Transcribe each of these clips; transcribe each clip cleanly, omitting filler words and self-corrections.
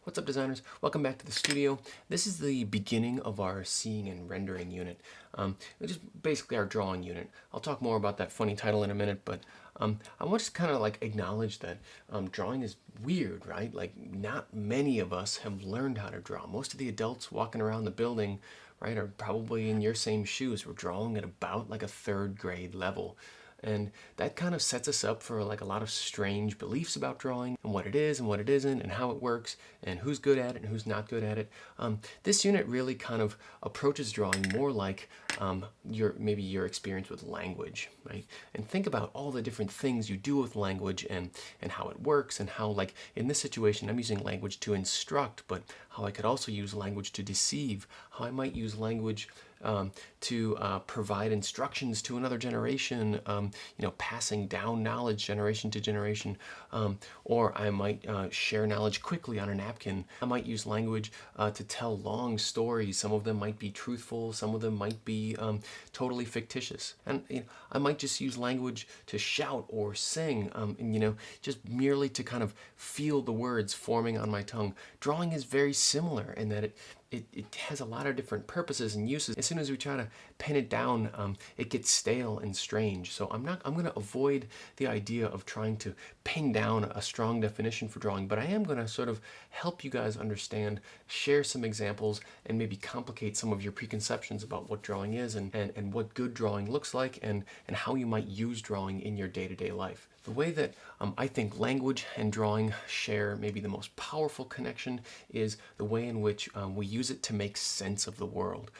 What's up, designers? Welcome back to the studio. This is the beginning of our seeing and rendering unit, which is basically our drawing unit. I'll talk more about that funny title in a minute, but I want to kind of like acknowledge that drawing is weird, right? Like, not many of us have learned how to draw. Most of the adults walking around the building, right, are probably in your same shoes. We're drawing at about like a third grade level. And that kind of sets us up for like a lot of strange beliefs about drawing and what it is and what it isn't and how it works and who's good at it and who's not good at it. This unit really kind of approaches drawing more like maybe your experience with language, right? And think about all the different things you do with language and how it works, and how, like in this situation, I'm using language to instruct, but how I could also use language to deceive, how I might use language to provide instructions to another generation, passing down knowledge generation to generation, or I might share knowledge quickly on a napkin. I might use language to tell long stories. Some of them might be truthful, some of them might be totally fictitious, and I might just use language to shout or sing, and just merely to kind of feel the words forming on my tongue. Drawing is very similar in that it has a lot of different purposes and uses. As soon as we try to pin it down, it gets stale and strange. So I'm going to avoid the idea of trying to pin down a strong definition for drawing, but I am going to sort of help you guys understand, share some examples, and maybe complicate some of your preconceptions about what drawing is and what good drawing looks like, and how you might use drawing in your day-to-day life. The way that I think language and drawing share maybe the most powerful connection is the way in which we use it to make sense of the world.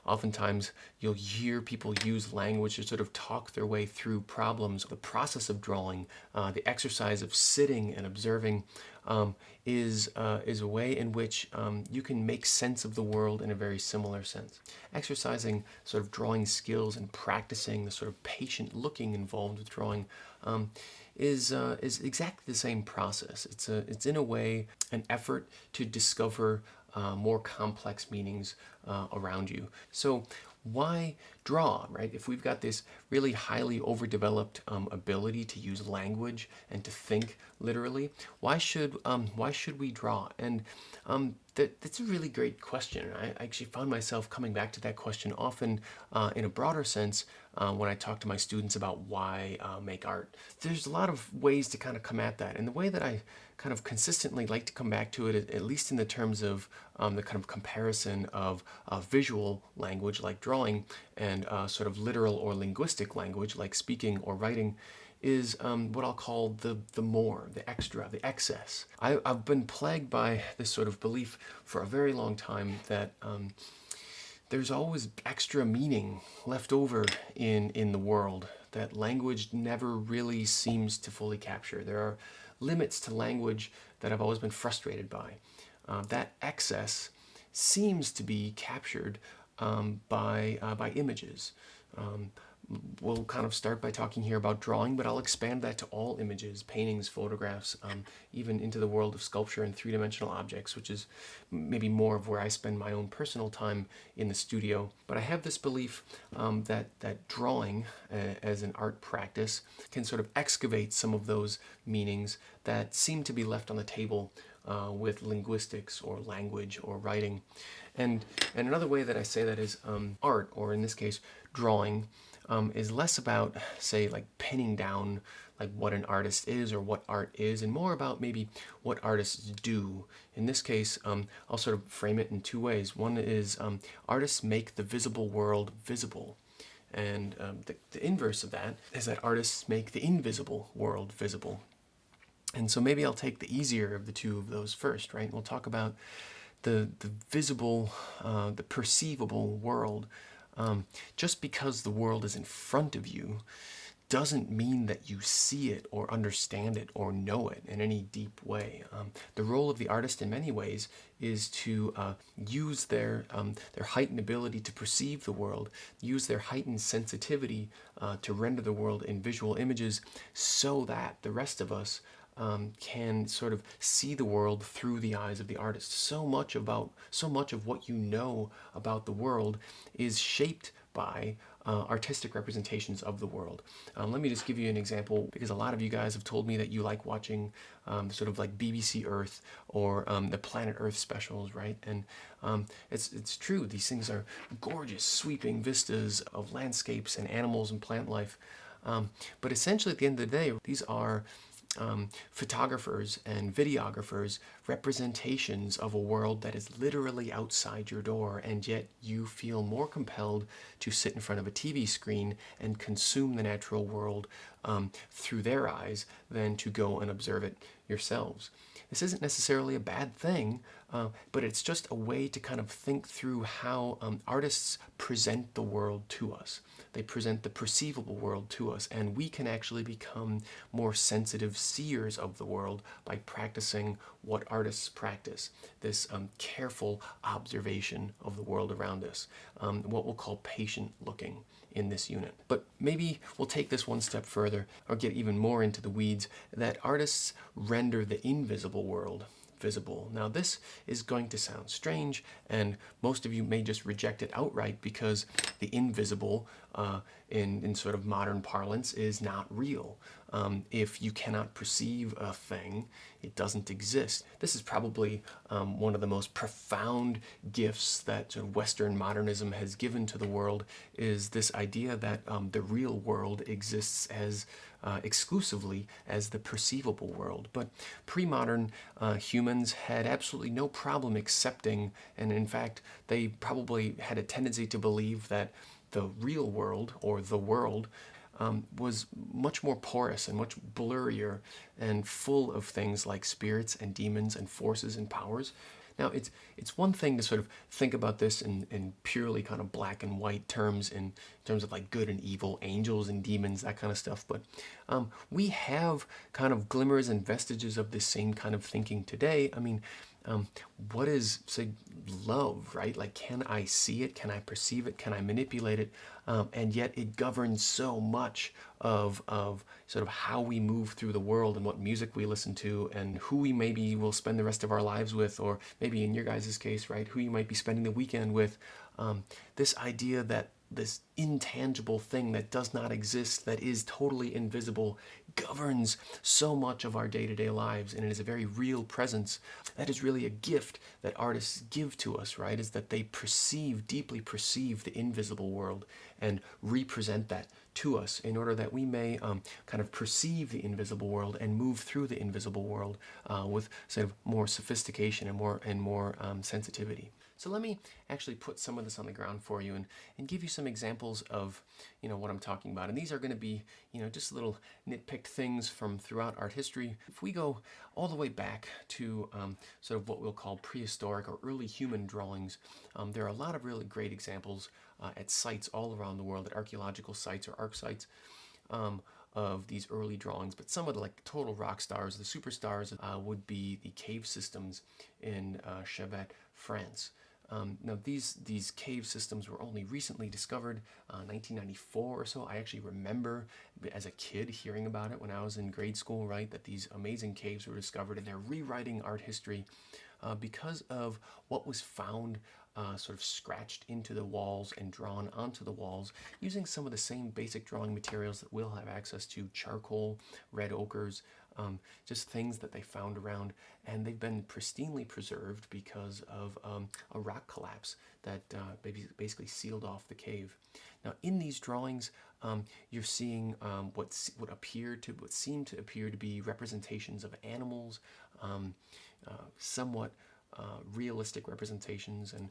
Oftentimes, you'll hear people use language to sort of talk their way through problems. The process of drawing, the exercise of sitting and observing, is a way in which you can make sense of the world in a very similar sense. Exercising sort of drawing skills and practicing the sort of patient looking involved with drawing is exactly the same process. It's in a way an effort to discover more complex meanings around you. So why draw, right? If we've got this really highly overdeveloped ability to use language and to think literally, why should we draw? And that's a really great question. I actually found myself coming back to that question often in a broader sense when I talk to my students about why make art. There's a lot of ways to kind of come at that, and the way that I kind of consistently like to come back to it, at least in the terms of the kind of comparison of visual language like drawing and sort of literal or linguistic language like speaking or writing, is what I'll call the more, the extra, the excess. I've been plagued by this sort of belief for a very long time that there's always extra meaning left over in the world that language never really seems to fully capture. There are limits to language that I've always been frustrated by. That excess seems to be captured by images. We'll kind of start by talking here about drawing, but I'll expand that to all images, paintings, photographs, even into the world of sculpture and three-dimensional objects, which is maybe more of where I spend my own personal time in the studio. But I have this belief that drawing as an art practice can sort of excavate some of those meanings that seem to be left on the table with linguistics or language or writing. And another way that I say that is art, or in this case, drawing, is less about, say, like pinning down like what an artist is or what art is, and more about maybe what artists do. In this case, I'll sort of frame it in two ways. One is artists make the visible world visible. And the inverse of that is that artists make the invisible world visible. And so maybe I'll take the easier of the two of those first, right? We'll talk about the visible, the perceivable world. Just because the world is in front of you doesn't mean that you see it or understand it or know it in any deep way. The role of the artist in many ways is to use their heightened ability to perceive the world, use their heightened sensitivity to render the world in visual images so that the rest of us can sort of see the world through the eyes of the artist. So much of what you know about the world is shaped by artistic representations of the world. Let me just give you an example, because a lot of you guys have told me that you like watching sort of like BBC Earth or the Planet Earth specials, right? And it's true, these things are gorgeous, sweeping vistas of landscapes and animals and plant life. But essentially, at the end of the day, these are photographers and videographers' representations of a world that is literally outside your door, and yet you feel more compelled to sit in front of a TV screen and consume the natural world through their eyes than to go and observe it yourselves. This isn't necessarily a bad thing, but it's just a way to kind of think through how artists present the world to us. They present the perceivable world to us, and we can actually become more sensitive seers of the world by practicing what artists practice, this careful observation of the world around us, what we'll call patient looking in this unit. But maybe we'll take this one step further, or get even more into the weeds, that artists render the invisible world visible. Now this is going to sound strange, and most of you may just reject it outright, because the invisible in sort of modern parlance is not real. If you cannot perceive a thing, it doesn't exist. This is probably one of the most profound gifts that sort of Western modernism has given to the world, is this idea that the real world exists as exclusively as the perceivable world. But pre-modern humans had absolutely no problem accepting, and in fact, they probably had a tendency to believe that the real world, or the world, was much more porous and much blurrier and full of things like spirits and demons and forces and powers. Now, it's one thing to sort of think about this in purely kind of black and white terms, in terms of like good and evil, angels and demons, that kind of stuff. But we have kind of glimmers and vestiges of this same kind of thinking today. I mean, what is, say, love, right? Like, can I see it? Can I perceive it? Can I manipulate it? And yet it governs so much of sort of how we move through the world, and what music we listen to, and who we maybe will spend the rest of our lives with, or maybe in your guys' case, right, who you might be spending the weekend with. This idea that this intangible thing that does not exist, that is totally invisible, governs so much of our day-to-day lives, and it is a very real presence. That is really a gift that artists give to us, right? Is that they deeply perceive the invisible world and represent that to us, in order that we may kind of perceive the invisible world and move through the invisible world with sort of more sophistication and more sensitivity. So let me actually put some of this on the ground for you, and give you some examples of, what I'm talking about. And these are going to be, just little nitpicked things from throughout art history. If we go all the way back to sort of what we'll call prehistoric or early human drawings, there are a lot of really great examples at sites all around the world, at archaeological sites or arc sites, of these early drawings. But some of the like total rock stars, the superstars, would be the cave systems in Scapes, France. Now these cave systems were only recently discovered, 1994 or so. I actually remember as a kid hearing about it when I was in grade school, right, that these amazing caves were discovered, and they're rewriting art history because of what was found sort of scratched into the walls and drawn onto the walls, using some of the same basic drawing materials that we'll have access to: charcoal, red ochres, just things that they found around. And they've been pristinely preserved because of a rock collapse that basically sealed off the cave. Now, in these drawings, you're seeing what seem to appear to be representations of animals, somewhat realistic representations, and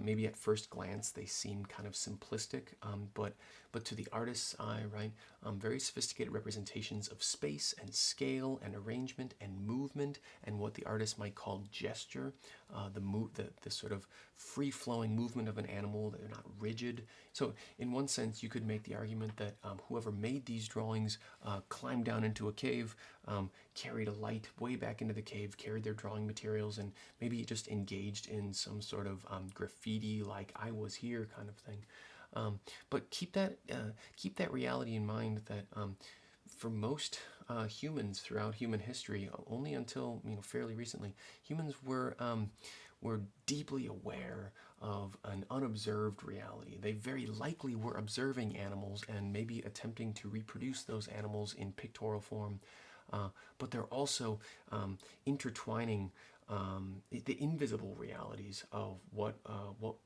maybe at first glance they seem kind of simplistic, but to the artist's eye, right, very sophisticated representations of space and scale and arrangement and movement, and what the artist might call gesture, the sort of free-flowing movement of an animal. They're not rigid. So in one sense, you could make the argument that whoever made these drawings climbed down into a cave, carried a light way back into the cave, carried their drawing materials, and maybe just engaged in some sort of graffiti, like "I was here" kind of thing. But keep that reality in mind, that for most humans throughout human history, only until fairly recently, humans were deeply aware of an unobserved reality. They very likely were observing animals and maybe attempting to reproduce those animals in pictorial form, but they're also intertwining the invisible realities of what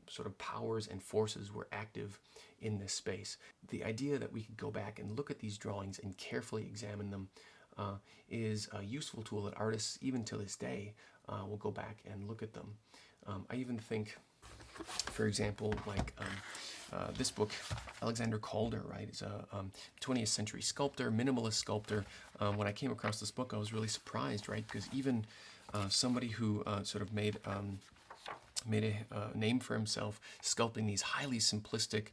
sort of powers and forces were active in this space. The idea that we could go back and look at these drawings and carefully examine them is a useful tool that artists, even to this day, will go back and look at them. I even think, for example, like this book, Alexander Calder, right, is a 20th century sculptor, minimalist sculptor. When I came across this book, I was really surprised, right, because even somebody who sort of made a name for himself sculpting these highly simplistic,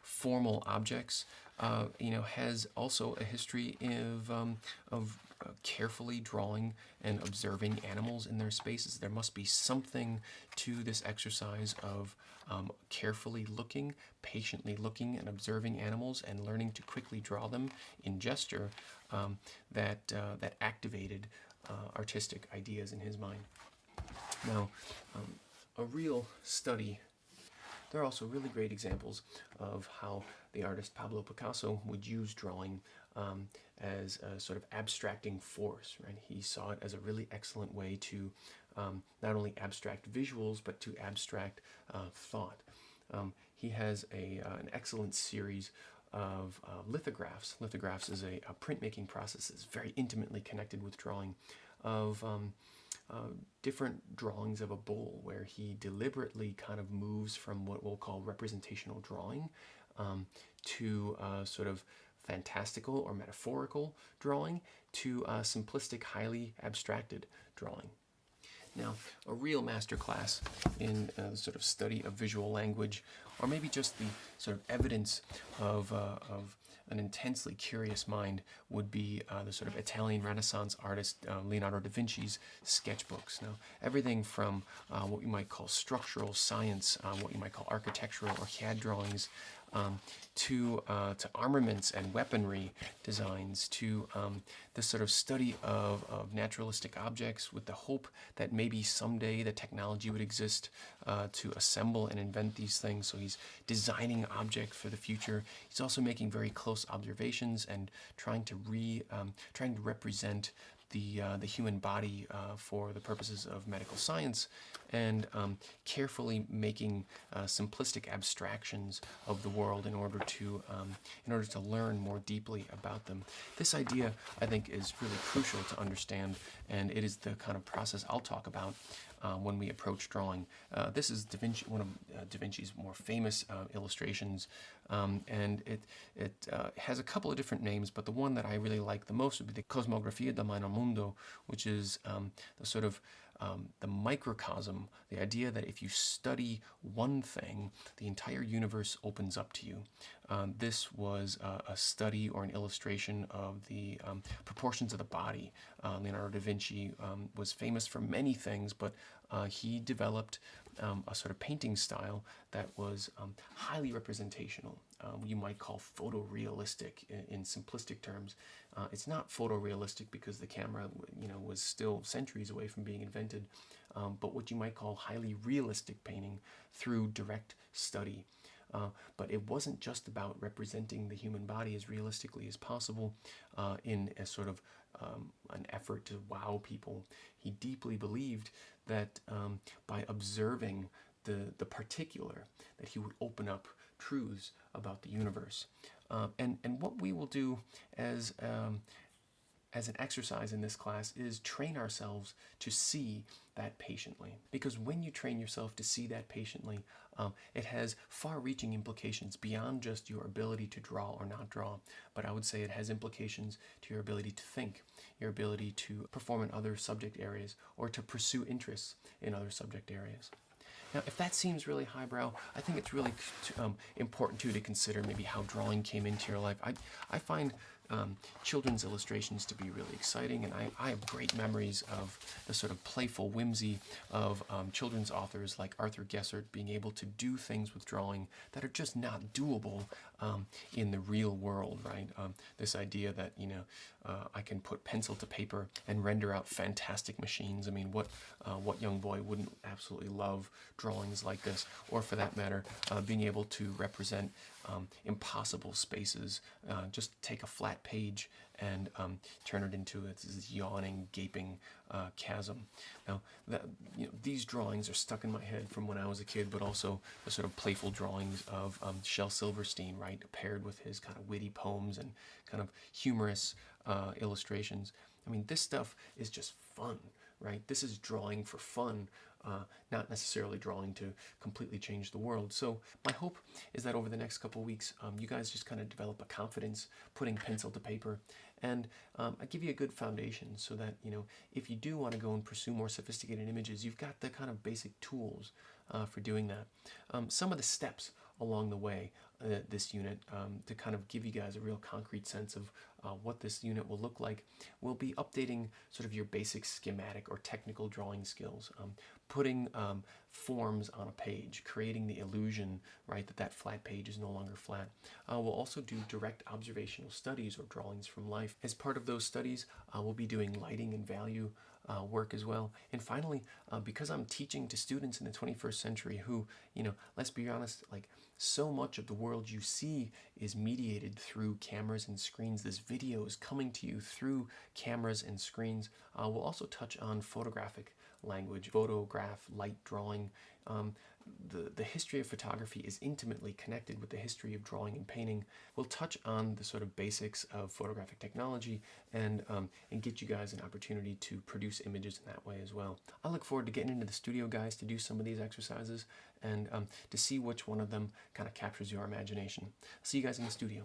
formal objects, has also a history of carefully drawing and observing animals in their spaces. There must be something to this exercise of carefully looking, patiently looking and observing animals and learning to quickly draw them in gesture that activated artistic ideas in his mind. Now, a real study. There are also really great examples of how the artist Pablo Picasso would use drawing as a sort of abstracting force, right? He saw it as a really excellent way to not only abstract visuals, but to abstract thought. He has an excellent series of lithographs. Lithographs is a printmaking process that's very intimately connected with drawing, of different drawings of a bull, where he deliberately kind of moves from what we'll call representational drawing to sort of fantastical or metaphorical drawing to simplistic, highly abstracted drawing. Now, a real masterclass in the sort of study of visual language, or maybe just the sort of evidence of an intensely curious mind, would be the sort of Italian Renaissance artist Leonardo da Vinci's sketchbooks. Now, everything from what you might call structural science, what you might call architectural or CAD drawings, to armaments and weaponry designs, to the sort of study of naturalistic objects with the hope that maybe someday the technology would exist to assemble and invent these things. So he's designing an object for the future. He's also making very close observations and trying to represent the human body for the purposes of medical science, and carefully making simplistic abstractions of the world in order to learn more deeply about them. This idea, I think, is really crucial to understand, and it is the kind of process I'll talk about when we approach drawing. This is one of Da Vinci's more famous illustrations, and it has a couple of different names, but the one that I really like the most would be the Cosmografia del Mondo, which is the sort of the microcosm, the idea that if you study one thing, the entire universe opens up to you. This was a study or an illustration of the proportions of the body. Leonardo da Vinci was famous for many things, but he developed a sort of painting style that was highly representational. You might call photorealistic in simplistic terms. It's not photorealistic because the camera, was still centuries away from being invented, but what you might call highly realistic painting through direct study. But it wasn't just about representing the human body as realistically as possible in a sort of an effort to wow people. He deeply believed that by observing the particular, that he would open up truths about the universe. And what we will do as an exercise in this class is train ourselves to see that patiently. Because when you train yourself to see that patiently, it has far-reaching implications beyond just your ability to draw or not draw. But I would say it has implications to your ability to think, your ability to perform in other subject areas, or to pursue interests in other subject areas. Now, if that seems really highbrow, I think it's really important too to consider maybe how drawing came into your life. I find children's illustrations to be really exciting, and I have great memories of the sort of playful whimsy of children's authors like Arthur Haessaert being able to do things with drawing that are just not doable in the real world, right? This idea that, I can put pencil to paper and render out fantastic machines. I mean, what young boy wouldn't absolutely love drawings like this, or for that matter, being able to represent impossible spaces. Just take a flat page and turn it into this yawning, gaping chasm. Now, these drawings are stuck in my head from when I was a kid, but also the sort of playful drawings of Shel Silverstein, right, paired with his kind of witty poems and kind of humorous illustrations. I mean, this stuff is just fun, right? This is drawing for fun, not necessarily drawing to completely change the world. So my hope is that over the next couple of weeks, you guys just kind of develop a confidence putting pencil to paper, and I give you a good foundation so that, if you do want to go and pursue more sophisticated images, you've got the kind of basic tools for doing that. Some of the steps along the way, this unit, to kind of give you guys a real concrete sense of what this unit will look like, will be updating sort of your basic schematic or technical drawing skills, putting forms on a page, creating the illusion, right, that flat page is no longer flat. We'll also do direct observational studies or drawings from life. As part of those studies, we'll be doing lighting and value work as well. And finally, because I'm teaching to students in the 21st century who, let's be honest, like so much of the world you see is mediated through cameras and screens. This video is coming to you through cameras and screens. We'll also touch on photographic language, photograph, light drawing. The history of photography is intimately connected with the history of drawing and painting. We'll touch on the sort of basics of photographic technology and get you guys an opportunity to produce images in that way as well. I look forward to getting into the studio, guys, to do some of these exercises and to see which one of them kind of captures your imagination. See you guys in the studio.